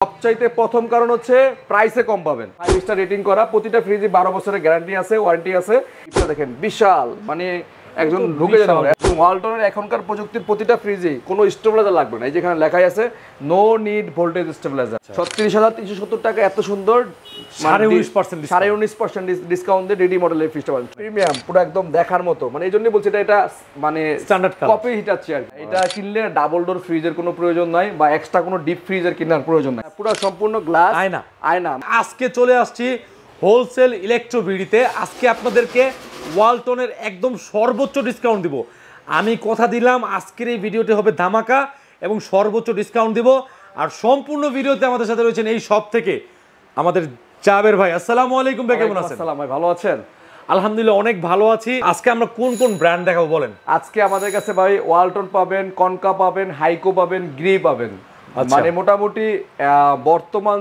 সবচাইতে প্রথম কারণ হচ্ছে প্রাইসে কম পাবেন। 5 স্টার রেটিং করা, প্রতিটা ফ্রিজে 12 বছরের গ্যারান্টি আছে, ওয়ারেন্টি আছে। এটা দেখেন বিশাল, মানে একজন ঢুকে যেতে পারে। ওয়ালটনের এখনকার প্রযুক্তির প্রতিটা ফ্রিজে কোনো স্টেবিলাইজার লাগবে না। এই যেখানে লেখাই আছে নো নিড ভোল্টেজ স্টেবিলাইজার। 36,370 টাকা, এত সুন্দর 19% ডিসকাউন্ট দিয়ে রেডি মডেলের ফ্রিজটা পাবেন। প্রিমিয়াম, পুরো একদম দেখার মতো, মানে এই জন্যই বলছি এটা মানে স্ট্যান্ডার্ড কপি হিটার চেয়ার। এটা কিনলে ডাবল ডোর ফ্রিজের কোনো প্রয়োজন নাই, বা এক্সট্রা কোনো ডিপ ফ্রিজের কেনার প্রয়োজন নাই। পুরো সম্পূর্ণ গ্লাস আয়না। আজকে চলে আসছি হোলসেল ইলেকট্রো বিডিতে। আজকে আপনাদেরকে ওয়ালটনের একদম সর্বোচ্চ ডিসকাউন্ট দিব। আমি কথা দিলাম আজকের এই ভিডিওটি হবে ধামাকা এবং সর্বোচ্চ ডিসকাউন্ট দিব। আর সম্পূর্ণ ভিডিওতে আমাদের সাথে রয়েছেন এই সব থেকে আমাদের জাবের ভাই। আসসালামু আলাইকুম ভাই, কেমন আছেন? আসসালাম ভাই, ভালো আছেন? আলহামদুলিল্লাহ অনেক ভালো আছি। আজকে আমরা কোন কোন ব্র্যান্ড দেখাবো বলেন? আজকে আমাদের কাছে ভাই ওয়ালটন পাবেন, কনকা পাবেন, হাইকো পাবেন, গ্রি পাবেন। মানে মোটামুটি বর্তমান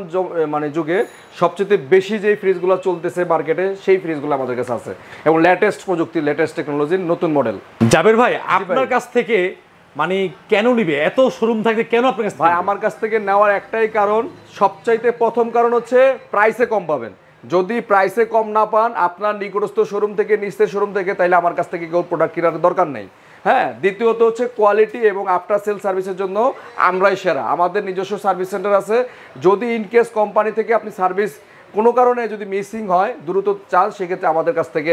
মানে যুগে সবচেয়ে বেশি যে ফ্রিজগুলো চলতেছে মার্কেটে, সেই ফ্রিজগুলো আমাদের কাছে আছে এবং লেটেস্ট প্রযুক্তি, লেটেস্ট টেকনোলজির নতুন মডেল। জাবের ভাই, আপনার কাছ থেকে মানে কেন নিবে? এত শোরুম থাকতে কেন আপনার কাছে? ভাই আমার কাছ থেকে নেওয়ার একটাই কারণ, সবচাইতে প্রথম কারণ হচ্ছে প্রাইসে কম পাবেন। যদি প্রাইসে কম না পান আপনার নিকটস্থ শোরুম থেকে, নিচের শোরুম থেকে, তাইলে আমার কাছ থেকে কেউ প্রোডাক্ট কেনার দরকার নেই। হ্যাঁ, দ্বিতীয়ত হচ্ছে কোয়ালিটি এবং আফটার সেল সার্ভিসের জন্য আমরাই সেরা। আমাদের নিজস্ব সার্ভিস সেন্টার আছে। যদি ইনকেস কোম্পানি থেকে আপনি সার্ভিস কোনো কারণে যদি মিসিং হয়, দ্রুত চান, সেক্ষেত্রে আমাদের কাছ থেকে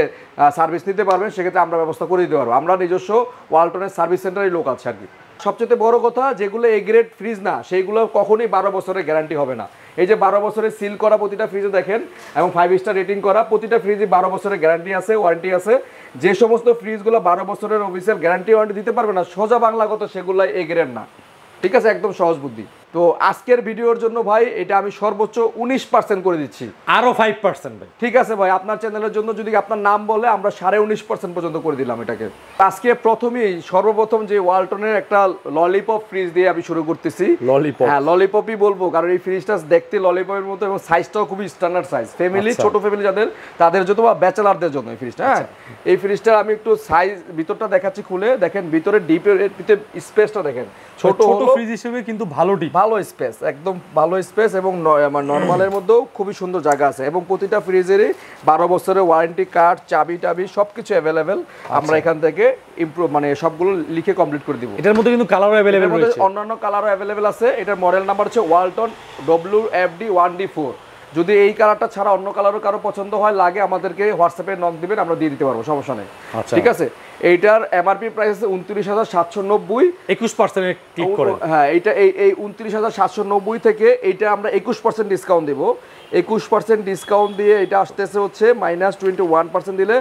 সার্ভিস নিতে পারবেন। সেক্ষেত্রে আমরা ব্যবস্থা করে দিতে পারবো। আমরা নিজস্ব ওয়ালটনের সার্ভিস সেন্টারের লোক আছে আর কি। সবচেয়ে বড় কথা, যেগুলো এ গ্রেড ফ্রিজ না, সেইগুলো কখনোই 12 বছরের গ্যারান্টি হবে না। এই যে 12 বছরের সিল করা প্রতিটা ফ্রিজে দেখেন, এবং 5 স্টার রেটিং করা প্রতিটা ফ্রিজে 12 বছরের গ্যারান্টি আছে, ওয়ারেন্টি আছে। যে সমস্ত ফ্রিজগুলো 12 বছরের অফিসিয়াল গ্যারান্টি ওয়ারেন্টি দিতে পারবে না, সোজা বাংলা কথা, সেগুলো এ গ্রেড না। ঠিক আছে, একদম সহজ বুদ্ধি। তো আজকের ভিডিওর জন্য ভাই এটা আমি সর্বোচ্চ 19% করে দিচ্ছি, আরো 5% ভাই। ঠিক আছে ভাই, আপনার চ্যানেলের জন্য যদি আপনার নাম বলে আমরা 19.5% পর্যন্ত করে দিলাম এটাকে। আজকে সর্বপ্রথম যে ওয়ালটনের একটা ললিপপ ফ্রিজ দিয়ে আমি শুরু করতেছি। ললিপপ? হ্যাঁ, ললিপপই বলবো, কারণ এই ফ্রিজটা দেখতে ললিপপের মতো এবং সাইজটাও খুবই স্ট্যান্ডার্ড সাইজ। ফ্যামিলি, ছোট ফ্যামিলি তাদের জন্য বা ব্যাচেলারদের জন্য এই ফ্রিজটা। হ্যাঁ, এই ফ্রিজটা আমি একটু সাইজ ভিতরটা দেখাচ্ছি খুলে। দেখেন ভিতরে ডিপের স্পেসটা দেখেন, ছোট ফ্রিজ হিসেবে কিন্তু ভালো স্পেস, একদম ভালো স্পেস, এবং নরমালের মধ্যেও খুবই সুন্দর জায়গা আছে। এবং প্রতিটা ফ্রিজেরই 12 বছরের ওয়ারেন্টি কার্ড, চাবি টাবি সবকিছু অ্যাভেলেবেল। আমরা এখান থেকে ইমপ্রুভ মানে সবগুলো লিখে কমপ্লিট করে দিব। এটার মধ্যে কিন্তু কালারও অ্যাভেলেবেল রয়েছে, অন্যান্য কালারও অ্যাভেলেবেল আছে। এটার মডেল নাম্বার হচ্ছে ওয়ালটন WFD1D4। যদি এই কালারটা ছাড়া অন্য কালারও কারো পছন্দ হয়, লাগে, আমাদেরকে হোয়াটসঅ্যাপে নক দিবেন, আমরা দিয়ে দিতে পারবো, সমস্যা নেই। ঠিক আছে। এইটার এমআরপি প্রাইস আছে 29,790। 21% ক্লিক করেন। হ্যাঁ, এইটা এই 29,790 থেকে এইটা আমরা 21% ডিসকাউন্ট দেব। 21% ডিসকাউন্ট দিয়ে এটা আসতেছে হচ্ছে -21% দিলে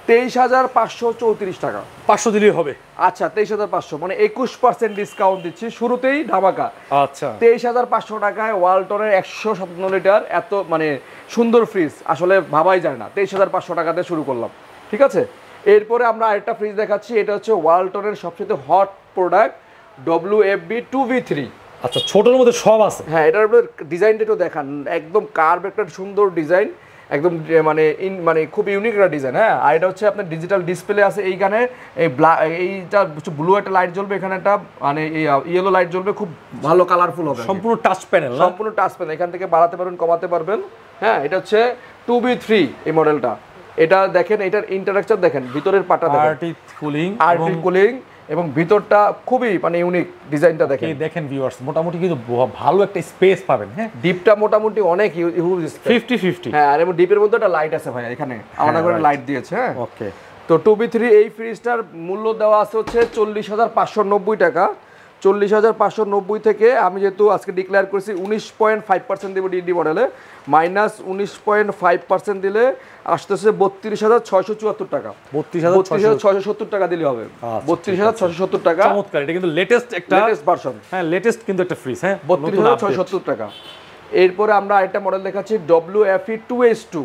23,534 টাকা। 500 দিলেই হবে? আচ্ছা, 23,500, মানে 21% ডিসকাউন্ট দিচ্ছি শুরুতেই, ধামাকা। আচ্ছা, 23,500 টাকায় ওয়ালটনের 157 লিটার এত মানে সুন্দর ফ্রিজ আসলে ভাবাই যায় না। 23,500 টাকাতে শুরু করলাম, ঠিক আছে। এরপরে আমরা আরেকটা ফ্রিজ দেখাচ্ছি। এটা হচ্ছে ওয়ালটনের সবচেয়ে হট প্রোডাক্ট WFB2V3। আচ্ছা, ছোটর মধ্যে সব আছে? হ্যাঁ, এটার ডিজাইনটা একটু দেখান, একদম কার্ভ একটা সুন্দর ডিজাইন, একদম মানে খুব ইউনিক একটা ডিজাইন। হ্যাঁ, আর এটা হচ্ছে আপনার ডিজিটাল ডিসপ্লে আছে এইখানে। এইটা ব্লু একটা লাইট জ্বলবে, এখানে একটা মানে ইয়েলো লাইট জ্বলবে, খুব ভালো কালারফুল হবে। সম্পূর্ণ টাচ প্যানেল? সম্পূর্ণ টাচ প্যানেল, এখান থেকে বাড়াতে পারবেন, কমাতে পারবেন। হ্যাঁ, এটা হচ্ছে 2V3 এই মডেলটা। এটা দেখেন, এটার ইন্টারাকচার দেখেন, ভিতরের পাটা দেখেন, আরটি কুলিং, এবং ভিতরটা খুবই মানে ইউনিক ডিজাইনটা দেখেন। দেখেন ভিউয়ার্স, মোটামুটি কিন্তু ভালো একটা স্পেস পাবেন। হ্যাঁ, ডিপটা মোটামুটি অনেক হিউজ, 50-50। হ্যাঁ, আর এবং ডিপের মধ্যে একটা লাইট আছে ভাই, এখানে আলাদা করে লাইট দিয়েছে। হ্যাঁ, ওকে। তো 2V3 এই ফ্রিজটার মূল্য দেওয়া আছে হচ্ছে 40,590 টাকা। 40,590 থেকে আমি যেহেতু আজকে ডিক্লেয়ার করেছি 19.5% দেবো ডিডি মডেলে, -19.5% দিলে আসতেছে 32,674 টাকা। 32,670 টাকা দিলে হবে। 32,670 টাকা। চমৎকার, এটা কিন্তু লেটেস্ট ভার্সন। হ্যাঁ, লেটেস্ট কিন্তু একটা ফ্রিজ। হ্যাঁ, 32,670 টাকা। এরপরে আমরা আরেকটা মডেল দেখাচ্ছি WFE2S2।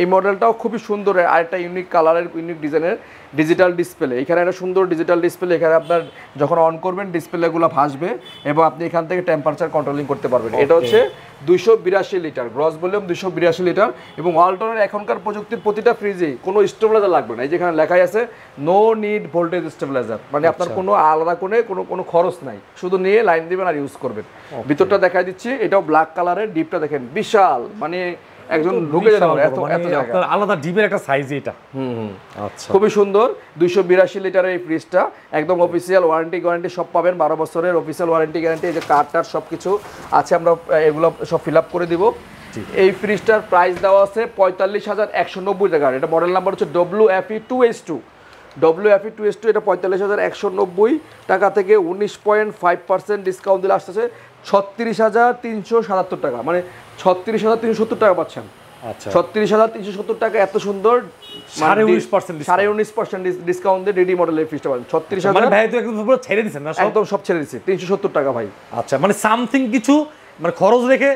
এই মডেলটাও খুবই সুন্দর, আরেকটা ইউনিক কালারের, ইউনিক ডিজাইনের ডিজিটাল ডিসপ্লে। এখানে একটা সুন্দর ডিজিটাল ডিসপ্লে, এখানে আপনার যখন অন করবেন ডিসপ্লেগুলো ভাসবে এবং আপনি এখান থেকে টেম্পারেচার কন্ট্রোলিং করতে পারবেন। এটা হচ্ছে 282 লিটার, গ্রস ভলিউম 282 লিটার। এবং ওয়ালটনের এখনকার প্রযুক্তির প্রতিটা ফ্রিজে কোনো স্টেবিলাইজার লাগবে না। এই যেখানে লেখাই আছে নো নিড ভোল্টেজ স্টেবিলাইজার, মানে আপনার কোনো আলাদা কোনো খরচ নাই, শুধু নিয়ে লাইন দিবেন আর ইউজ করবেন। ভিতরটা দেখাই দিচ্ছি, এটাও ব্ল্যাক কালারের, ডিপটা দেখেন বিশাল, মানে একজন ঢুকে যেতে পারে এত জায়গা। আপনার আলাদা ডিপের একটা সাইজ এটা। আচ্ছা, খুবই সুন্দর 282 লিটারের এই ফ্রিজটা, একদম অফিসিয়াল ওয়ারেন্টি সব পাবেন, 12 বছরের অফিসিয়াল ওয়ারেন্টি গ্যারান্টি। এই যে কার্ডটার সব কিছু আছে, আমরা এগুলো সব ফিল আপ করে দিব। এই ফ্রিজটার প্রাইস দেওয়া আছে 45,190 টাকা। এটা মডেল নাম্বার হচ্ছে WFE2H2, WFE2H2, এটা 45,190 টাকা থেকে 19.5% ডিসকাউন্ট দিলে আসতেছে 36,377 টাকা, মানে 36,370 টাকা পাচ্ছেন। আচ্ছা, 36,370 টাকা, এত সুন্দর 19% ডিসকাউন্ট দিয়ে ডিডি মডেলের ফ্রিজটা পাবেন 36,000। মানে ভাই তো একদম পুরো ছেড়ে দিছেন না? একদম সব ছেড়ে দিচ্ছি 370 টাকা ভাই। আচ্ছা, মানে সামথিং কিছু মানে খরচ রেখে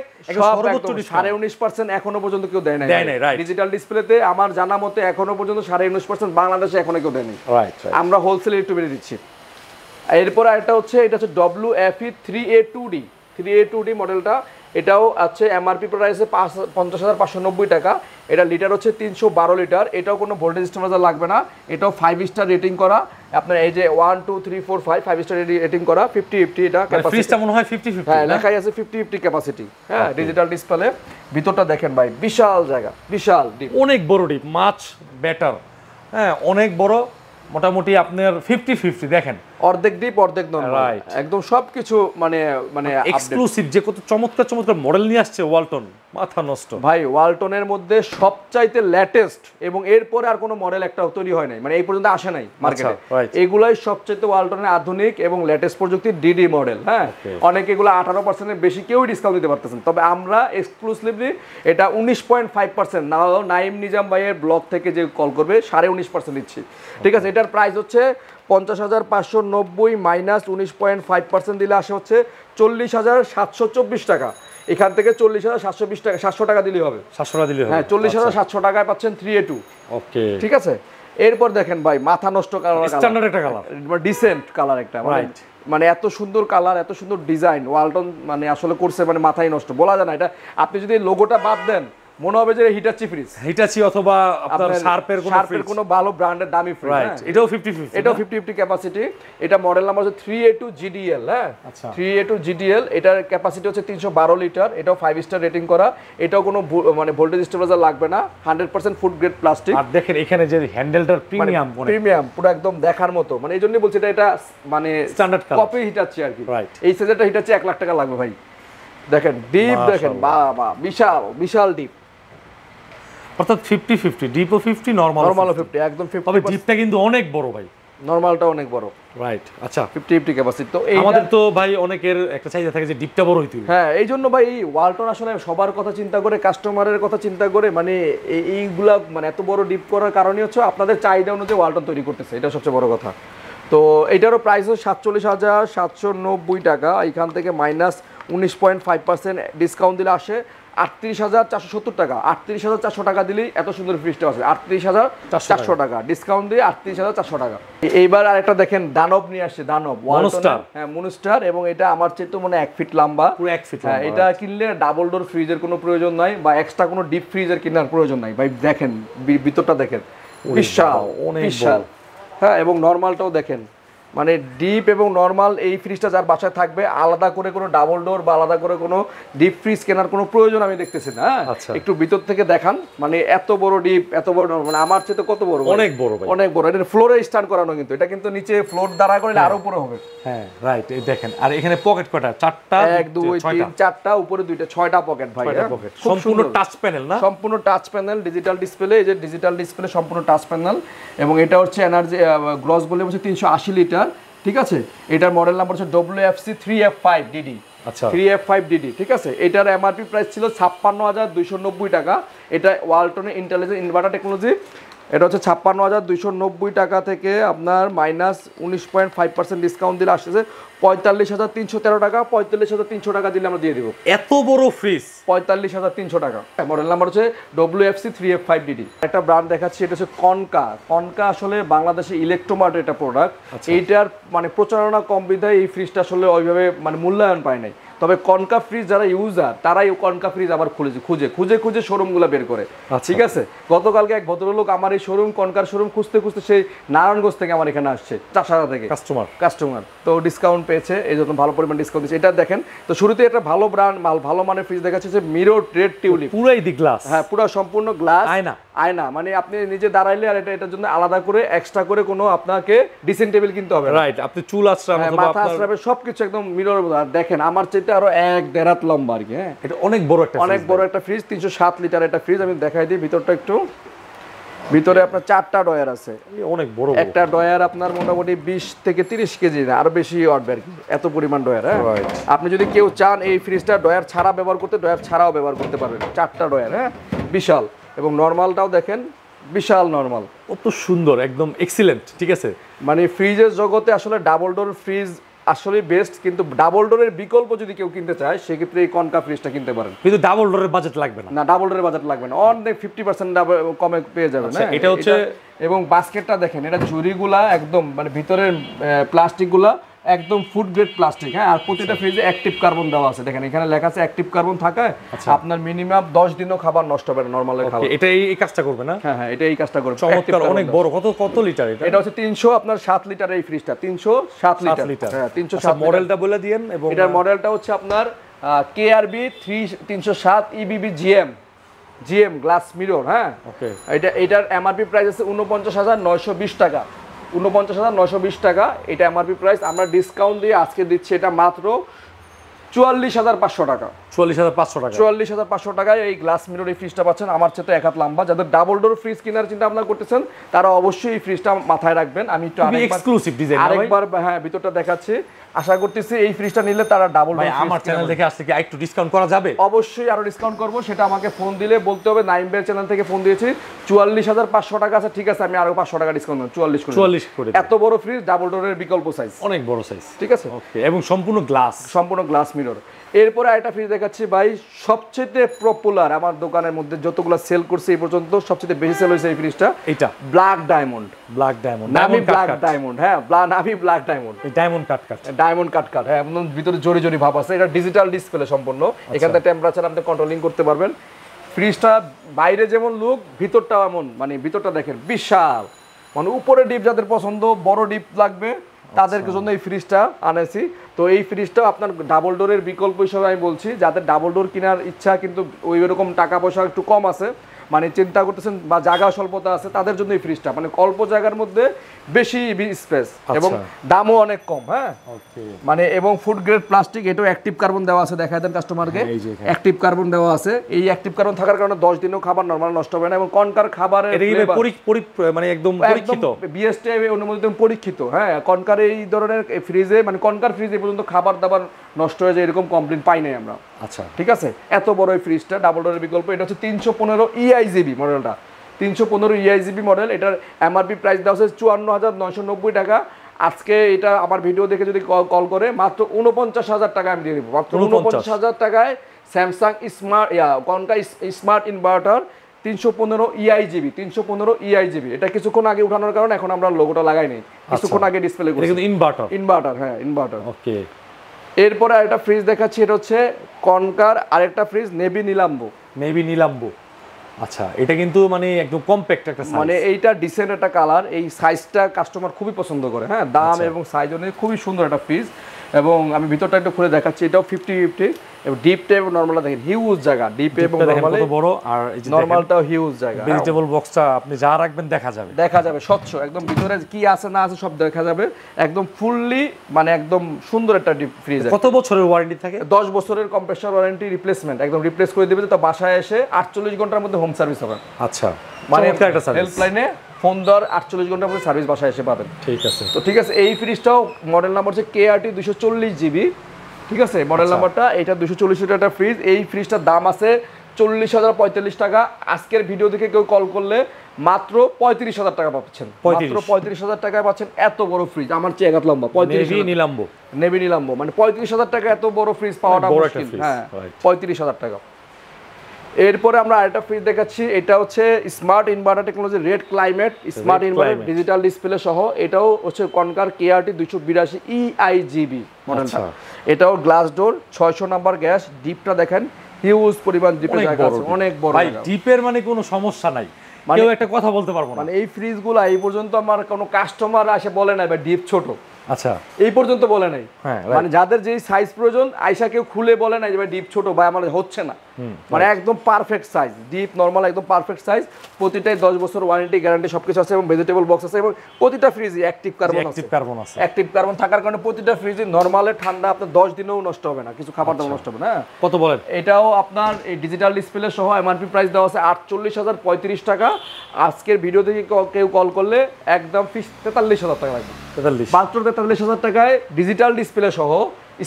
সর্বোচ্চ 19.5% এখনো পর্যন্ত কেউ দেয় নাই। রাইট, ডিজিটাল ডিসপ্লেতে আমার জানা মতে এখনো পর্যন্ত 19.5% বাংলাদেশে এখনো কেউ দেয়নি। রাইট, আমরা হোলসেলে একটু বেড়ে দিচ্ছি। এরপর এটা হচ্ছে WFE 3A2D মডেলটা, এটাও আছে এমআরপি প্রাইসে 50,590 টাকা। এটা লিটার হচ্ছে 312 লিটার, এটাও কোনো ভোল্টেজ স্টেবিলাইজার লাগবে না। এটাও 5 স্টার রেটিং করা, আপনার এই যে 1 2 3 4 5 স্টার রেটিং করা, 50-50 এটা ক্যাপাসিটি। ফ্রিজটা মনে হয় 50-50, হ্যাঁ লেখাই আছে 50-50 ক্যাপাসিটি। হ্যাঁ, ডিজিটাল ডিসপ্লে। ভিতরটা দেখেন ভাই, বিশাল জায়গা, বিশাল ডিপ, অনেক বড় ডিপ, মাছ বেটার। হ্যাঁ, অনেক বড়, মোটামুটি আপনার 50-50 দেখেন, অর্ধেক ডিপ অর্ধেক নরমাল, একদম সবকিছু মানে এক্সক্লুসিভ। যে কত চমৎকার চমৎকার মডেল নিয়ে আসছে ওয়ালটন, মাথা নষ্ট ভাই। ওয়ালটনের মধ্যে সবচাইতে লেটেস্ট এবং এরপরে আর কোনো মডেল একটা তৈরি হয় নাই, মানে এই পর্যন্ত আসে নাই মার্কেটে। এগুলাই সবচাইতে ওয়ালটনের আধুনিক এবং লেটেস্ট প্রযুক্তির ডিডি মডেল। হ্যাঁ, অনেকে এগুলো 18%-এর বেশি কেউই ডিসকাউন্ট দিতে পারতেছেন, তবে আমরা এক্সক্লুসিভলি এটা 19.5%, না নাইম নিজাম ভাইয়ের ব্লগ থেকে যে কল করবে 19.5% দিচ্ছি। ঠিক আছে, এটার প্রাইস হচ্ছে 50,590 মাইনাস 19.5% দিলে আসে হচ্ছে 40,724 টাকা। এখান থেকে 40,720 টাকা, 700 টাকা দিলেই হবে। 700 টাকা দিলেই হবে। হ্যাঁ, 40,700 টাকায় পাচ্ছেন 3A2। ওকে, ঠিক আছে। এরপর দেখেন ভাই, মাথা নষ্ট কালার, স্ট্যান্ডার্ড একটা কালার, ডিসেন্ট কালার একটা, রাইট। মানে এত সুন্দর কালার, এত সুন্দর ডিজাইন ওয়ালটন মানে আসলে করছে, মানে মাথায় নষ্ট বলা যায় না। এটা আপনি যদি লোগোটা বাদ দেন মনে হবে যে হিটাচি ফ্রিজ, হিটাচি অথবা আপনার শার্পের কোনো ভালো ব্র্যান্ডের দামি ফ্রিজ। রাইট, এটাও 50-50, এটাও 50-50 ক্যাপাসিটি। এটা মডেল নাম্বার হচ্ছে 3A2 GDL। হ্যাঁ, 3A2 GDL, এটার ক্যাপাসিটি হচ্ছে 312 লিটার, এটাও 5 স্টার রেটিং করা। এটাও কোনো মানে ভোল্টেজ স্টেবিলাইজার লাগবে না, 100% ফুড গ্রেড প্লাস্টিক। আর দেখেন এখানে যে হ্যান্ডেলটার প্রিমিয়াম, পুরো একদম দেখার মতো, মানে এইজন্যই বলছি এটা মানে স্ট্যান্ডার্ড কপি হিটাচি আর কি। এই সাইজেরটা হিটাচি 1 লাখ টাকা লাগবে ভাই। দেখেন ডিপ, দেখেন বাবা, বিশাল বিশাল ডিপ, অর্থাৎ 50-50, ডিপও 50, নরমালও 50, একদম 50। তবে ডিপটা কিন্তু অনেক বড় ভাই, নরমালটা অনেক বড়। রাইট, আচ্ছা 50-50 ক্যাপাসিটি। তো আমাদের তো ভাই অনেকের একটা চাহিদা থাকে যে ডিপটা বড় হইতে হবে। হ্যাঁ, এই জন্য ভাই ওয়ালটন আসলে সবার কথা চিন্তা করে, কাস্টমারের কথা চিন্তা করে, মানে এইগুলা মানে এত বড় ডিপ করার কারণই হচ্ছে আপনাদের চাহিদা অনুযায়ী ওয়ালটন তৈরি করতেছে, এটা সবচেয়ে বড় কথা। তো এটারও প্রাইস হচ্ছে 47,790 টাকা। এখান থেকে মাইনাস 19.5% ডিসকাউন্ট দিলে আসে 38,470 টাকা। 38,400 টাকা দিলেই এত সুন্দর ফ্রিজটা আছে, 38,400 টাকা ডিসকাউন্ট দিয়ে 38,400 টাকা। এইবার আরেকটা দেখেন, দানব নিয়ে আসছে, দানব মনস্টার। হ্যাঁ, মনস্টার, এবং এটা আমার চেয়ে তো মানে 1 ফিট লম্বা, পুরো 1 ফিট। হ্যাঁ, এটা কিনলে ডাবল ডোর ফ্রিজের কোনো প্রয়োজন নাই, বা এক্সট্রা কোনো ডিপ ফ্রিজের কেনার প্রয়োজন নাই ভাই। দেখেন ভিতরটা দেখেন, বিশাল বিশাল। হ্যাঁ, এবং নর্মালটাও দেখেন, মানে ডিপ এবং নর্মাল। এই ফ্রিজটা যার বাসায় থাকবে, আলাদা করে কোনো ডাবল ডোর বা আলাদা করে কোনো ডিপ ফ্রিজ কেনার কোনো প্রয়োজন আমি দেখতেছি না। একটু ভিতর থেকে দেখান, মানে এত বড় ডিপ, এত বড়, মানে আমার চেয়ে তো কত বড়, অনেক বড় ভাই, অনেক বড়। এটা ফ্লোরে স্ট্যান্ড করানো, কিন্তু এটা কিন্তু নিচে ফ্লোর দ্বারা করলে আরো উপরে হবে। হ্যাঁ, রাইট, এই দেখেন। আর এখানে পকেট কয়টা? 4টা, 1 2 3 4টা, উপরে 2টা, 6টা পকেট ভাই। সম্পূর্ণ টাচ প্যানেল না? সম্পূর্ণ টাচ প্যানেল, ডিজিটাল ডিসপ্লে। এই যে ডিজিটাল ডিসপ্লে, সম্পূর্ণ টাচ প্যানেল। এবং এটা হচ্ছে এনার্জি গ্রস ভলিউম হচ্ছে 380 লিটার। ঠিক আছে, এটার মডেল নাম্বার হচ্ছে WFC 3F5DD। আচ্ছা, 3F5DD। ঠিক আছে, এটার এমআরপি প্রাইস ছিল 56,290 টাকা। এটা ওয়ালটনের ইন্টেলিজেন্ট ইনভার্টার টেকনোলজি। এটা হচ্ছে 56,290 টাকা থেকে আপনার মাইনাস 19.5% ডিসকাউন্ট দিলে আসতেছে 45,313 টাকা। 45,300 টাকা দিলে আমরা দিয়ে দিব। এত বড় ফ্রিজ 45,300 টাকা। মডেল নাম্বার হচ্ছে WFC 3F5DD। একটা ব্র্যান্ড দেখাচ্ছি, এটা হচ্ছে কনকা। কনকা আসলে বাংলাদেশে ইলেকট্রোমার্টের একটা প্রোডাক্ট। এইটার মানে প্রচারণা কম বিধায় এই ফ্রিজটা আসলে ওইভাবে মানে মূল্যায়ন পায় নাই। তবে কনকা ফ্রিজ যারা ইউজার তারাই কনকা ফ্রিজ আবার খুঁজে শোরুমগুলো বের করে। ঠিক আছে, গতকালকে এক ভদ্রলোক আমার এই শোরুম কনকার শোরুম খুঁজতে সেই নারায়ণগঞ্জ থেকে আমার এখানে আসছে, চাষাড়া থেকে কাস্টমার, তো ডিসকাউন্ট পেয়েছে, এই জন্য ভালো পরিমাণ ডিসকাউন্ট দিচ্ছে। এটা দেখেন, তো শুরুতে একটা ভালো ব্র্যান্ড ভালো মানের ফ্রিজ দেখাচ্ছে যে মিরর রেড টিউলিপ, পুরাই দি গ্লাস, হ্যাঁ পুরো সম্পূর্ণ গ্লাস, আয়না, মানে আপনি নিজে দাঁড়াইলে আর এটার জন্য আলাদা করে এক্সট্রা করে কোনো আপনাকে ডিসেন্ট টেবিল কিনতে হবে, রাইট, আপনি চুল আশ্রাবেন অথবা মাথা আশ্রাবে সবকিছু একদম মিরর। দেখেন আমার চাইতে আরো 1.5 হাত লম্বা আর কি। হ্যাঁ, এটা অনেক বড় একটা ফ্রিজ, 307 লিটার একটা ফ্রিজ। আমি দেখাই দিই ভিতরটা একটু। ভিতরে আপনার 4টা ডয়ার আছে, অনেক বড়। একটা ডয়ার আপনার মোটামুটি 20 থেকে 30 কেজি, না আরো বেশি উঠবে আর কি, এত পরিমাণ ডয়ার। হ্যাঁ, আপনি যদি কেউ চান এই ফ্রিজটা ডয়ার ছাড়া ব্যবহার করতে, ডয়ার ছাড়াও ব্যবহার করতে পারবেন। 4টা ডয়ার, হ্যাঁ বিশাল, এবং নরমালটাও দেখেন বিশাল নরমাল, কত সুন্দর, একদম এক্সিলেন্ট। ঠিক আছে, মানে ফ্রিজের জগতে আসলে ডাবল ডোর ফ্রিজ আসলে বেস্ট, কিন্তু ডাবল ডোরের বিকল্প যদি কেউ কিনতে চায় সেক্ষেত্রে এই কনকা ফ্রিজটা কিনতে পারেন, কিন্তু ডাবল ডোরের বাজেট লাগবে না। না, ডাবল ডোরের বাজেট লাগবে না, অনেক 50% কমে পেয়ে যাবেন। এটা হচ্ছে, এবং বাস্কেটটা দেখেন, এটা ঝুড়িগুলা একদম মানে ভিতরের প্লাস্টিকগুলা একদম ফুড গ্রেড প্লাস্টিক। হ্যাঁ, আর প্রতিটা ফ্রিজে অ্যাক্টিভ কার্বন দেওয়া আছে, দেখেন এখানে লেখা আছে অ্যাক্টিভ কার্বন থাকায় আপনার মিনিমাম 10 দিনও খাবার নষ্ট হবে না, নরমালের খাবার। এটা এই কাজটা করবে না? হ্যাঁ, এটা এই কাজটা করবে। চমৎকার, অনেক বড়। কত লিটার এটা? এটা হচ্ছে 307 লিটার এই ফ্রিজটা, 307 লিটার। হ্যাঁ, 307। মডেলটা বলে দিয়েন। এবং এটার মডেলটা হচ্ছে আপনার KRB 307 EBB GM glass mirror. হ্যাঁ, ওকে। এটার এমআরপি প্রাইস আছে 49,920 টাকা, 49,920 টাকা এটা এমআরপি প্রাইস। আমরা ডিসকাউন্ট দিয়ে আজকে দিচ্ছি এটা মাত্র 44,500 টাকা। 44,500 টাকায় এই গ্লাস মিরর এই ফ্রিজটা পাচ্ছেন। আমার চেয়ে তো 1 হাত লম্বা। যাদের ডাবল ডোর ফ্রিজ কেনার চিন্তা ভাবনা করতেছেন তারা অবশ্যই এই ফ্রিজটা মাথায় রাখবেন। আমি একটু আরেকবার হ্যাঁ ভিতরটা দেখাচ্ছি। আশা করতেছি এই ফ্রিজটা নিলে তারা ডাবল ডোর। আমার চ্যানেল থেকে আসছে কি একটু ডিসকাউন্ট করা যাবে? অবশ্যই আরো ডিসকাউন্ট করব, সেটা আমাকে ফোন দিলে বলতে হবে। নাইম বের চ্যানেল থেকে ফোন দিয়েছি, 44,500 টাকা আছে, ঠিক আছে আমি আরো 500 টাকা ডিসকাউন্ট দেব, 44 করে। এত বড় ফ্রিজ, ডাবল ডোরের বিকল্প সাইজ, অনেক বড় সাইজ। ঠিক আছে, ওকে। এবং সম্পূর্ণ গ্লাস মিরর। এরপরে আরেকটা ফ্রিজ দেখাচ্ছি ভাই, সবচেয়ে পপুলার আমার দোকানের মধ্যে যতগুলো সেল করছে এই পর্যন্ত সবচেয়ে বেশি সেল হয়েছে এই ফ্রিজটা। এটা ব্ল্যাক ডায়মন্ড, নামি ব্ল্যাক ডায়মন্ড। হ্যাঁ, নামি ব্ল্যাক ডায়মন্ড, ডায়মন্ড কাট। হ্যাঁ, ভিতরে জরি ভাব আছে। এটা ডিজিটাল ডিসপ্লে সম্পূর্ণ, এখান থেকে টেম্পারেচার আপনি কন্ট্রোলিং করতে পারবেন। ফ্রিজটা বাইরে যেমন লুক, ভিতরটাও এমন, মানে ভিতরটা দেখেন বিশাল, মানে উপরে ডিপ যাদের পছন্দ, বড় ডিপ লাগবে তাদের জন্য এই ফ্রিজটা আনেছি। তো এই ফ্রিজটা আপনার ডাবল ডোরের বিকল্প হিসেবে আমি বলছি, যাদের ডাবল ডোর কেনার ইচ্ছা কিন্তু ওই রকম টাকা পয়সা একটু কম আছে, মানে চিন্তা করতেছেন বা জায়গা স্বল্পতা আছে, তাদের জন্য এই ফ্রিজটা, মানে অল্প জায়গার মধ্যে বেশি স্পেস এবং দামও অনেক কম। হ্যাঁ, মানে এবং ফুড গ্রেড প্লাস্টিক, এটাও অ্যাক্টিভ কার্বন দেওয়া আছে, দেখায় দেন কাস্টমারকে, অ্যাক্টিভ কার্বন দেওয়া আছে। এই অ্যাক্টিভ কার্বন থাকার কারণে 10 দিনও খাবার নরমাল নষ্ট হবে না। এবং কনকার খাবারের মানে একদম পরীক্ষিত, বিএসটিআই অনুমোদিত পরীক্ষিত। হ্যাঁ, কনকার এই ধরনের ফ্রিজে, মানে কনকার ফ্রিজে পর্যন্ত খাবার দাবার নষ্ট হয়ে যায় এরকম কমপ্লেন পাই নাই আমরা। আচ্ছা, ঠিক আছে, এত বড় এই ফ্রিজটা ডাবল ডোরের বিকল্প। এটা হচ্ছে 315 EIGB মডেলটা, 315 EIGB মডেল। এটার এমআরপি প্রাইস দেওয়া হচ্ছে 54,990 টাকা। আজকে এটা আমার ভিডিও দেখে যদি কল করে মাত্র 49,000 টাকা আমি দিয়ে দেবো, মাত্র 49,000 টাকায় Samsung concha smart inverter 315 EIGB। এটা কিছুক্ষণ আগে উঠানোর কারণে এখন আমরা লোগোটা লাগাই নাই, কিছুক্ষণ আগে ডিসপ্লে করছি। ইনভার্টার, হ্যাঁ ইনভার্টার। ওকে। এরপরে আরেকটা ফ্রিজ দেখাচ্ছি, এটা হচ্ছে কনকার আরেকটা ফ্রিজ নেভি নিলাম্বো। আচ্ছা, এটা কিন্তু মানে একদম কম্প্যাক্ট একটা সাইজ, মানে এইটা ডিসেন্ট একটা কালার, এই সাইজটা কাস্টমার খুবই পছন্দ করে। হ্যাঁ, দাম এবং সাইজ অনুযায়ী খুবই সুন্দর একটা ফ্রিজ। এবং আমি ভিতরটা একটু খুলে দেখাচ্ছি, এটাও 50-50 এবং ডিপটা এবং নরমালটা দেখেন হিউজ জায়গা, ডিপ এবং নরমালে কত বড়, আর এই যে নরমালটাও হিউজ জায়গা। ভেজিটেবল বক্সটা আপনি যা রাখবেন দেখা যাবে স্বচ্ছ, একদম ভিতরে কি আছে না আছে সব দেখা যাবে, একদম ফুললি, মানে একদম সুন্দর একটা ডিপ ফ্রিজ। কত বছরের ওয়ারেন্টি থাকে? 10 বছরের কম্প্রেসর ওয়ারেন্টি, রিপ্লেসমেন্ট একদম রিপ্লেস করে দিবে, তো বাসায় এসে 48 ঘন্টার মধ্যে হোম সার্ভিস হবে। আচ্ছা, মানে হেল্পলাইনে ফোন দেওয়ার 48 ঘন্টার মধ্যে সার্ভিস বাসায় এসে পাবেন। ঠিক আছে, তো ঠিক আছে। এই ফ্রিজটাও মডেল নাম্বার হচ্ছে KRT 240GB, ঠিক আছে মডেল নাম্বারটা। এটা 240 লিটার একটা ফ্রিজ। এই ফ্রিজটার দাম আছে 40,045 টাকা। আজকের ভিডিও দেখে কেউ কল করলে মাত্র 35,000 টাকা পাচ্ছেন, মাত্র 35,000 টাকায় পাচ্ছেন এত বড় ফ্রিজ। আমার চেয়ে 1 হাত লম্বা, 35,000 নেভি নিলাম্বো, মানে 35,000 টাকা এত বড় ফ্রিজ পাওয়াটা মুশকিল। হ্যাঁ, 35,000 টাকা। এরপরে আমরা আরেকটা ফ্রিজ দেখাচ্ছি, এটা হচ্ছে smart inverter technology red climate smart inverter digital display সহ। এটাও হচ্ছে কনকার কেআরটি 282 EIGB মডেলটা। এটাও গ্লাস ডোর, 600 নাম্বার গ্যাস, ডিপটা দেখেন হিউজ পরিমাণ ডিপের জায়গা আছে, অনেক বড় ভাই। ডিপের মানে কোনো সমস্যা নাই, কেউ একটা কথা বলতে পারবো না। মানে এই ফ্রিজগুলো এই পর্যন্ত আমার কোনো কাস্টমার আসে বলে নাই ভাই ডিপ ছোট, আচ্ছা এই পর্যন্ত বলে নাই। মানে যাদের যেই সাইজ প্রয়োজন আয়সা কেউ খুলে বলে নাই যে ভাই ডিপ ছোট ভাই আমার হচ্ছে না, মানে একদম পারফেক্ট সাইজ, ডিপ নরমাল একদম পারফেক্ট সাইজ। প্রতিটাই 10 বছর ওয়ারেন্টি গ্যারান্টি সবকিছু আছে এবং ভেজিটেবল বক্স আছে এবং প্রতিটা ফ্রিজে অ্যাক্টিভ কার্বন আছে। অ্যাক্টিভ কার্বন থাকার কারণে প্রতিটা ফ্রিজে নরমালে ঠান্ডা আপনার 10 দিনেও নষ্ট হবে না, কিছু খাবার দাবার নষ্ট হবে না। কত বলেন? এটাও আপনার এই ডিজিটাল ডিসপ্লে সহ এমআরপি প্রাইস দেওয়া আছে 48,035 টাকা। আজকের ভিডিও থেকে কেউ কল করলে একদম 43,000 টাকা লাগবে। 43,000 টাকায় ডিজিটাল ডিসপ্লে সহ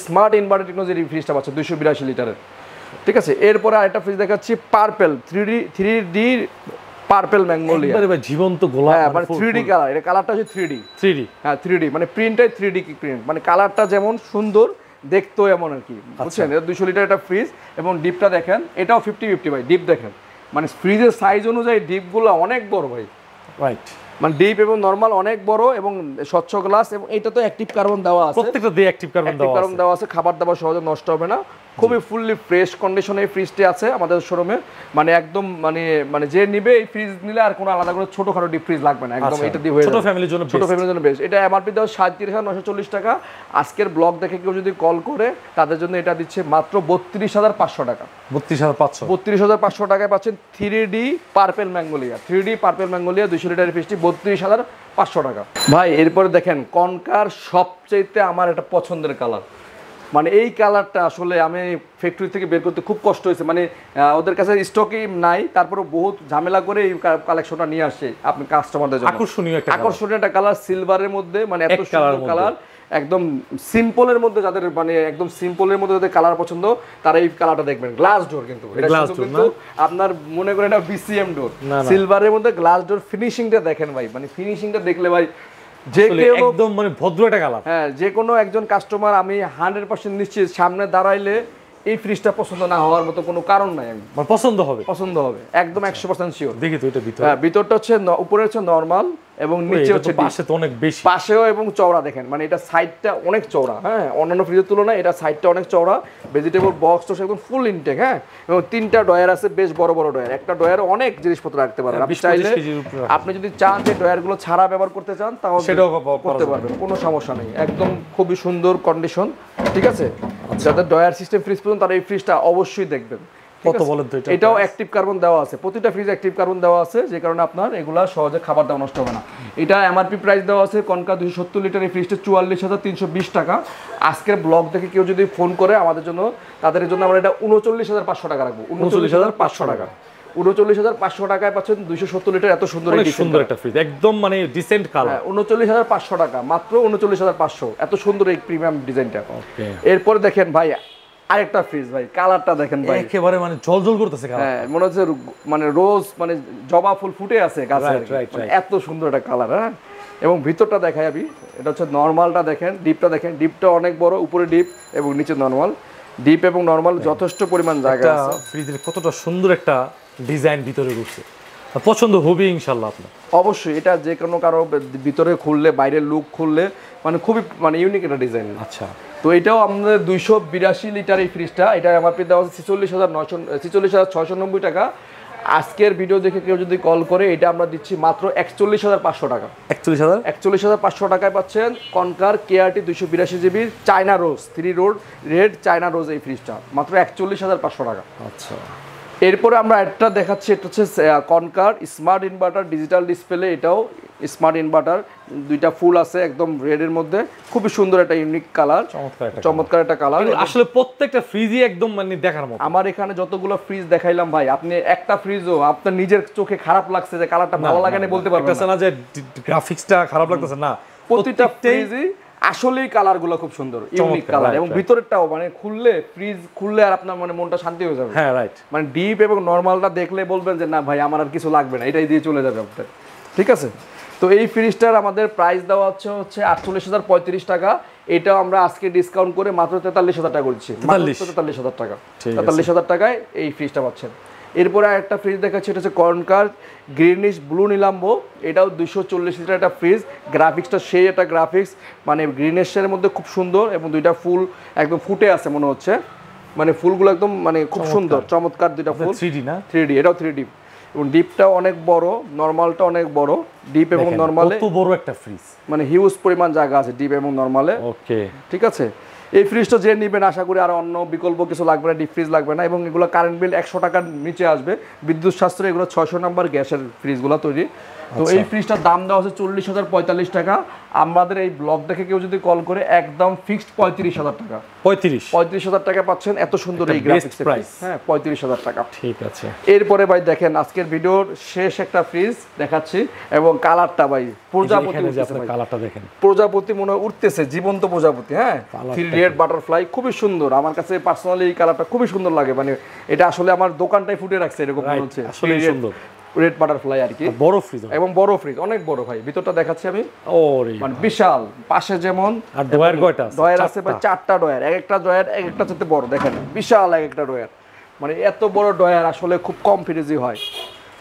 স্মার্ট ইনভার্টার টেকনোলজি ফ্রিজটা পাচ্ছে 282 লিটারের। ঠিক আছে, এরপরে আরেকটা ফ্রিজ দেখাচ্ছি পার্পেল 3D পার্পেল ম্যাগনোলিয়া, একবারে জীবন্ত গোলাপ, হ্যাঁ মানে 3D কালার। এটা কালারটা হচ্ছে 3D, হ্যাঁ 3D মানে প্রিন্টটাই 3D প্রিন্ট, মানে কালারটা যেমন সুন্দর দেখতেও এমন আর কি, বুঝছেন? এটা 200 লিটার একটা ফ্রিজ এবং ডিপটা দেখেন, এটাও 50-50 ভাই। ডিপ দেখেন, মানে ফ্রিজের সাইজ অনুযায়ী ডিপগুলো অনেক বড় ভাই, রাইট? মানে ডিপ এবং নরমাল অনেক বড় এবং স্বচ্ছ গ্লাস এবং এটা তো অ্যাক্টিভ কার্বন দেওয়া আছে, প্রত্যেকটা দিয়ে অ্যাক্টিভ কার্বন দেওয়া আছে। খাবার দাবার সহজে নষ্ট হবে না, খুবই ফুললি ফ্রেশ কন্ডিশনে এই ফ্রিজটি আছে আমাদের শোরুমে। মানে একদম মানে যে নিবে এই ফ্রিজ নিলে আর কোনো আলাদা করে ছোটখাটো ডিপ ফ্রিজ লাগবে না, একদম এটা দিয়ে হয়ে যাবে। ছোট ফ্যামিলির জন্য বেস্ট। এটা এমআরপি দেওয়া 37,940 টাকা। আজকের ব্লগ দেখে কেউ যদি কল করে তাদের জন্য এটা দিচ্ছে মাত্র 32,500 টাকা। 32,500 টাকায় পাচ্ছেন 3D purple magnolia, 3D purple magnolia 200 লিটারের ফ্রিজটি 32,500 টাকা। ভাই এরপরে দেখেন কনকার সবচেয়ে আমার একটা পছন্দের কালার, মানে এই কালারটা আসলে আমি ফ্যাক্টরি থেকে বের করতে খুব কষ্ট হয়েছে, মানে ওদের কাছে স্টকই নাই, তারপরে বহুত ঝামেলা করে এই কালেকশনটা নিয়ে আসে আপনি কাস্টমারদের জন্য। আকর্ষণীয় একটা কালার সিলভারের মধ্যে, মানে এত সুন্দর কালার, একদম সিম্পলের মধ্যে যাদের মানে একদম সিম্পলের মধ্যে যাদের কালার পছন্দ তারা এই কালারটা দেখবেন। গ্লাস ডোর কিন্তু এটা কিন্তু আপনার মনে করেন এটা বিসিএম ডোর, সিলভারের মধ্যে গ্লাস ডোর। ফিনিশিংটা দেখেন ভাই, মানে ফিনিশিংটা দেখলে ভাই যে কেউ একদম মানে ভদ্র একটা কালার। হ্যাঁ, যে কোনো একজন কাস্টমার আমি 100% নিশ্চিত সামনে দাঁড়াইলে এই ফ্রিজটা পছন্দ না হওয়ার মতো কোনো কারণ নাই, মানে পছন্দ হবে একদম 100% শিওর। দেখি তো এটা ভিতর, হ্যাঁ ভিতরটা হচ্ছে উপরে হচ্ছে নরমাল এবং নিচে হচ্ছে পাশে তো অনেক বেশি, পাশেও এবং চওড়া দেখেন, মানে এটা সাইডটা অনেক চওড়া। হ্যাঁ, অন্যান্য ফ্রিজের তুলনায় এটা সাইডটা অনেক চওড়া। ভেজিটেবল বক্স তো একদম ফুল ইনটেক। হ্যাঁ, এবং 3টা ডয়ার আছে, বেশ বড় বড় ডয়ার। একটা ডয়ারে অনেক জিনিসপত্র রাখতে পারবেন আপনি চাইলে। আপনি যদি চান যে ডয়ারগুলো ছাড়া ব্যবহার করতে চান তাও সেটাও করতে পারবেন, কোনো সমস্যা নেই। একদম খুবই সুন্দর কন্ডিশন, ঠিক আছে? যাদের ডয়ার সিস্টেম ফ্রিজ পছন্দ তারা এই ফ্রিজটা অবশ্যই দেখবেন। কত বলেন তো? এটাও অ্যাক্টিভ কার্বন দেওয়া আছে, প্রতিটা ফ্রিজে অ্যাক্টিভ কার্বন দেওয়া আছে, যে কারণে আপনার এগুলা সহজে খাবার দাবার নষ্ট হবে না। এটা এমআরপি প্রাইস দেওয়া আছে কনকা 270 লিটার এই ফ্রিজটা 44,320 টাকা। আজকের ব্লগ দেখে কেউ যদি ফোন করে আমাদের জন্য, তাদের জন্য আমরা এটা 39,500 টাকা রাখবো। 39,500 টাকা, 39,500 টাকায় পাচ্ছেন 270 লিটার এত সুন্দর একটা ফ্রিজ, একদম মানে ডিসেন্ট কালার। 39,500 টাকা, মাত্র 39,500, এত সুন্দর এই প্রিমিয়াম ডিজাইনটা। এরপরে দেখেন ভাই আরেকটা ফ্রিজ, ভাই কালারটা দেখেন ভাই, একেবারে মানে ঝলঝল করতেছে কালার। হ্যাঁ, মনে হচ্ছে মানে রোজ মানে জবা ফুল ফুটে আছে গাছে, এত সুন্দর একটা কালার। হ্যাঁ, এবং ভিতরটা দেখাই আমি, এটা হচ্ছে নরমালটা দেখেন, ডিপটা দেখেন, ডিপটা অনেক বড়, উপরে ডিপ এবং নিচে নরমাল। ডিপ এবং নরমাল যথেষ্ট পরিমাণ জায়গা আছে। ফ্রিজের কতটা সুন্দর একটা ডিজাইন ভিতরে রয়েছে, পছন্দ হবে ইনশাআল্লাহ আপনার। অবশ্যই এটা যে কোনো কারো ভিতরে খুললে বাইরের লুক খুললে মানে খুবই মানে ইউনিক একটা ডিজাইন। আচ্ছা, তো এটাও আমাদের 282 লিটার এই ফ্রিজটা, এটা এমআরপি দেওয়া আছে 46,690 টাকা। আজকের ভিডিও দেখে কেউ যদি কল করে এটা আমরা দিচ্ছি মাত্র 41,500 টাকা। 41,500 টাকায় পাচ্ছেন কনকার কেআরটি 282 GB China rose 3 road red China rose এই ফ্রিজটা মাত্র 41,500 টাকা। আচ্ছা, এরপরে আমরা একটা দেখাচ্ছি, এটা হচ্ছে কনকার স্মার্ট ইনভার্টার ডিজিটাল ডিসপ্লে। এটাও স্মার্ট ইনভার্টার, দুইটা ফুল আছে একদম রেডের মধ্যে, খুবই সুন্দর একটা ইউনিক কালার, চমৎকার একটা কালার। আসলে প্রত্যেকটা ফ্রিজই একদম মানে দেখার মতো। আমার এখানে যতগুলো ফ্রিজ দেখাইলাম ভাই, আপনি একটা ফ্রিজও আপনার নিজের চোখে খারাপ লাগছে যে কালারটা ভালো লাগে না বলতে পারবেন না, যে গ্রাফিক্সটা খারাপ লাগতেছে না। প্রতিটা ফ্রিজই আসলেই কালারগুলো খুব সুন্দর, ইউনিক কালার, এবং ভিতরেরটাও মানে খুললে ফ্রিজ খুললে আর আপনার মানে মনটা শান্তি হয়ে যাবে। হ্যাঁ, রাইট। মানে ডিপ এবং নরমালটা দেখলে বলবেন যে না ভাই আমার আর কিছু লাগবে না, এটাই দিয়ে চলে যাবে আপনার। ঠিক আছে, তো এই ফ্রিজটার আমাদের প্রাইস দেওয়া হচ্ছে 48,035 টাকা। এটাও আমরা আজকে ডিসকাউন্ট করে মাত্র 43,000 টাকা করছি, 43,000 টাকা। 43,000 টাকায় এই ফ্রিজটা পাচ্ছেন। এরপরে একটা ফ্রিজ দেখাচ্ছি, এটা হচ্ছে কর্নকার গ্রিনিশ ব্লু নিলাম্বো। এটাও 240 লিটার একটা ফ্রিজ। গ্রাফিক্সটা সেই একটা গ্রাফিক্স, মানে গ্রিনেশের মধ্যে খুব সুন্দর এবং দুইটা ফুল একদম ফুটে আছে মনে হচ্ছে, মানে ফুলগুলো একদম মানে খুব সুন্দর চমৎকার দুইটা ফুল। 3D না? 3D, এটাও 3D এবং ডিপটাও অনেক বড়, নরমালটা অনেক বড়। ডিপ এবং নরমালে কত বড় একটা ফ্রিজ, মানে হিউজ পরিমাণ জায়গা আছে ডিপ এবং নরমালে। ওকে, ঠিক আছে। এই ফ্রিজটা যে নেবেন আশা করি আর অন্য বিকল্প কিছু লাগবে না, ডিপ ফ্রিজ লাগবে না এবং এগুলো কারেন্ট বিল 100 টাকার নিচে আসবে। বিদ্যুৎ সাশ্রয় এগুলো 600 নাম্বার গ্যাসের ফ্রিজগুলো তৈরি। তো এই ফ্রিজটার দাম দেওয়া হচ্ছে 40,045 টাকা। আমাদের এই ব্লগ দেখে কেউ যদি কল করে একদম ফিক্সড 35,000 টাকা। 35,000 টাকা পাচ্ছেন এত সুন্দর এই গ্রাফিক্স প্রাইস। হ্যাঁ, 35,000 টাকা। ঠিক আছে। এরপরে ভাই দেখেন আজকের ভিডিওর শেষ একটা ফ্রিজ দেখাচ্ছি এবং কালারটা ভাই প্রজাপতি উঠতেছে ভাই। কালারটা দেখেন, প্রজাপতি মনে হয় উঠতেছে, জীবন্ত প্রজাপতি। হ্যাঁ, রেড বাটারফ্লাই খুবই সুন্দর। আমার কাছে পার্সোনালি এই কালারটা খুবই সুন্দর লাগে, মানে এটা আসলে আমার দোকানটাই ফুটে রাখছে এরকম মনে হচ্ছে। আসলে সুন্দর রেড বাটারফ্লাই আর কি, বড় ফ্রিজ এবং বড় ফ্রিজ, অনেক বড় ভাই। ভিতরটা দেখাচ্ছি আমি, ওরে মানে বিশাল। পাশে যেমন আর ডয়ার কয়টা আছে? ডয়ার আছে ভাই 4টা ডয়ার, এক একটা ডয়ার এক একটা চাইতে বড়। দেখেন বিশাল এক একটা ডয়ার, মানে এত বড় ডয়ার আসলে খুব কম ফ্রিজই হয়।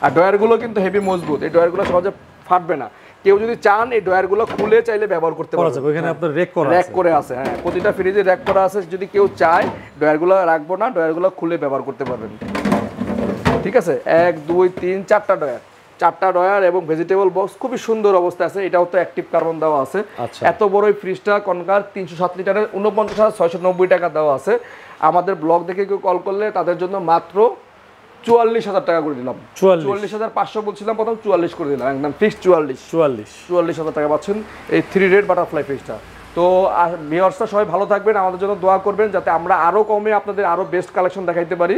আর ডয়ারগুলো কিন্তু হেভি মজবুত, এই ডয়ারগুলো সহজে ফাটবে না। কেউ যদি চান এই ডয়ারগুলো খুলে চাইলে ব্যবহার করতে পারবেন। ওখানে আপনার র্যাক করা আছে, র্যাক করে আছে। হ্যাঁ, প্রতিটা ফ্রিজে র্যাক করা আছে। যদি কেউ চায় ডয়ারগুলো রাখবো না, ডয়ারগুলো খুলে ব্যবহার করতে পারবেন। ঠিক আছে, 1 2 3 4টা ডয়ার, 4টা ডয়ার এবং ভেজিটেবল বক্স খুবই সুন্দর অবস্থায় আছে। এটাও তো অ্যাক্টিভ কার্বন দেওয়া আছে। এত বড় এই ফ্রিজটা কনকার 307 লিটারের 49,690 টাকা দেওয়া আছে। আমাদের ব্লগ দেখে কেউ কল করলে তাদের জন্য মাত্র 44,000 টাকা করে দিলাম। 44,500 বলছিলাম প্রথম, 44 করে দিলাম, একদম ফিক্সড 44,000 টাকা পাচ্ছেন এই 3 রেড বাটারফ্লাই ফ্রিজটা। তো ভিউয়ার্সরা সবাই ভালো থাকবেন, আমাদের জন্য দোয়া করবেন যাতে আমরা আরও কমে আপনাদের আরও বেস্ট কালেকশন দেখাইতে পারি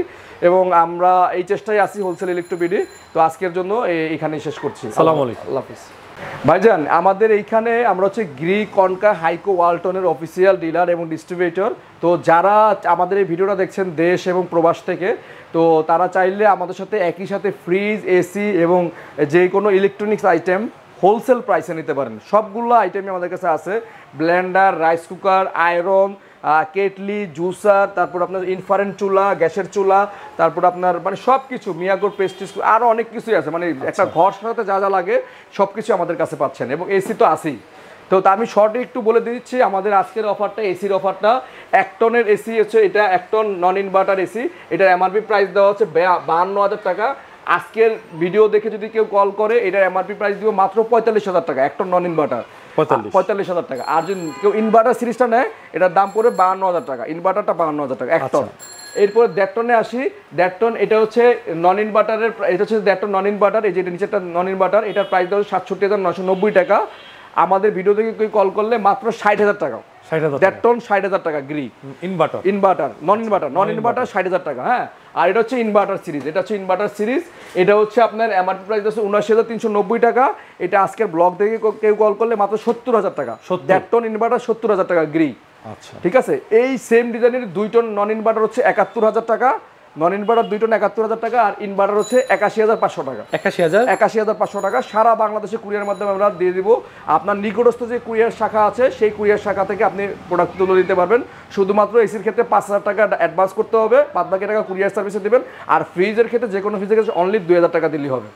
এবং আমরা এই চেষ্টায় আছি হোলসেল ইলেকট্রোবিডি। তো আজকের জন্য এখানেই শেষ করছি। আসসালামু আলাইকুম, আল্লাহ হাফেজ। ভাইজান আমাদের এইখানে আমরা হচ্ছে গ্রি কনকা হাইকো ওয়ালটনের অফিসিয়াল ডিলার এবং ডিস্ট্রিবিউটর। তো যারা আমাদের এই ভিডিওটা দেখছেন দেশ এবং প্রবাস থেকে, তো তারা চাইলে আমাদের সাথে একই সাথে ফ্রিজ, এসি এবং যে কোনো ইলেকট্রনিক্স আইটেম হোলসেল প্রাইসে নিতে পারেন। সবগুলো আইটেমই আমাদের কাছে আছে, Blender, rice cooker, iron, kettle, juicer, তারপর আপনার ইনফ্রারেড চুলা, গ্যাসের চুলা, তারপর আপনার মানে সব কিছু মিয়াগোর পেস্টিস, আরও অনেক কিছুই আছে। মানে একটা ঘর সাজাতে যা যা লাগে সব কিছু আমাদের কাছে পাচ্ছেন এবং এসি তো আছেই। তো আমি শর্টে একটু বলে দিচ্ছি আমাদের আজকের অফারটা, এসির অফারটা। 1 টনের এসি হচ্ছে এটা, 1 টন নন ইনভার্টার এসি। এটার এমআরপি প্রাইস দেওয়া হচ্ছে 52,000 টাকা। আজকের ভিডিও দেখে যদি কেউ কল করে এটার এমআরপি প্রাইস দিব মাত্র 45,000 টাকা, 1 টন নন ইনভার্টার 45,000 টাকা। আর যদি কেউ ইনভার্টার সিরিজটা নেয় এটার দাম পড়বে 52,000 টাকা, ইনভার্টারটা 52,000 টাকা 1 টন। এরপরে 1.5 টনে আসি। 1.5 টন এটা হচ্ছে নন ইনভার্টারের, এটা হচ্ছে 1.5 টন নন ইনভার্টার। এই যে নিচেরটা নন ইনভার্টার, এটার প্রাইস দেওয়া 67,990 টাকা। আমাদের ভিডিও থেকে কেউ কল করলে মাত্র 60,000 টাকা, 1.5 টন 60,000 টাকা গ্রি ইনভার্টার, নন ইনভার্টার 60,000 টাকা। হ্যাঁ, আর এটা হচ্ছে ইনভার্টার সিরিজ, এটা হচ্ছে আপনার এমআরপি প্রাইস হচ্ছে 79,390 টাকা। এটা আজকের ব্লগ থেকে কেউ কল করলে মাত্র 70,000 টাকা, 1.5 টন ইনভার্টার 70,000 টাকা গ্রি। আচ্ছা, ঠিক আছে। এই সেম ডিজাইনের 2 টন নন ইনভার্টার হচ্ছে 71,000 টাকা, নন ইনভার্টার 2 টন 71,000 টাকা, আর ইনভার্টার হচ্ছে 81,500 টাকা, 81,500 টাকা। সারা বাংলাদেশে কুরিয়ার মাধ্যমে আমরা দিয়ে দিব। আপনার নিকটস্থ যে কুরিয়ার শাখা আছে সেই কুরিয়ার শাখা থেকে আপনি প্রোডাক্ট তুলে দিতে পারবেন। শুধুমাত্র এসির ক্ষেত্রে 5,000 টাকা অ্যাডভান্স করতে হবে, বাদ বাকি টাকা কুরিয়ার সার্ভিসে দেবেন। আর ফ্রিজের ক্ষেত্রে যে কোনো ফ্রিজের ক্ষেত্রে অনলি 2,000 টাকা দিলেই হবে।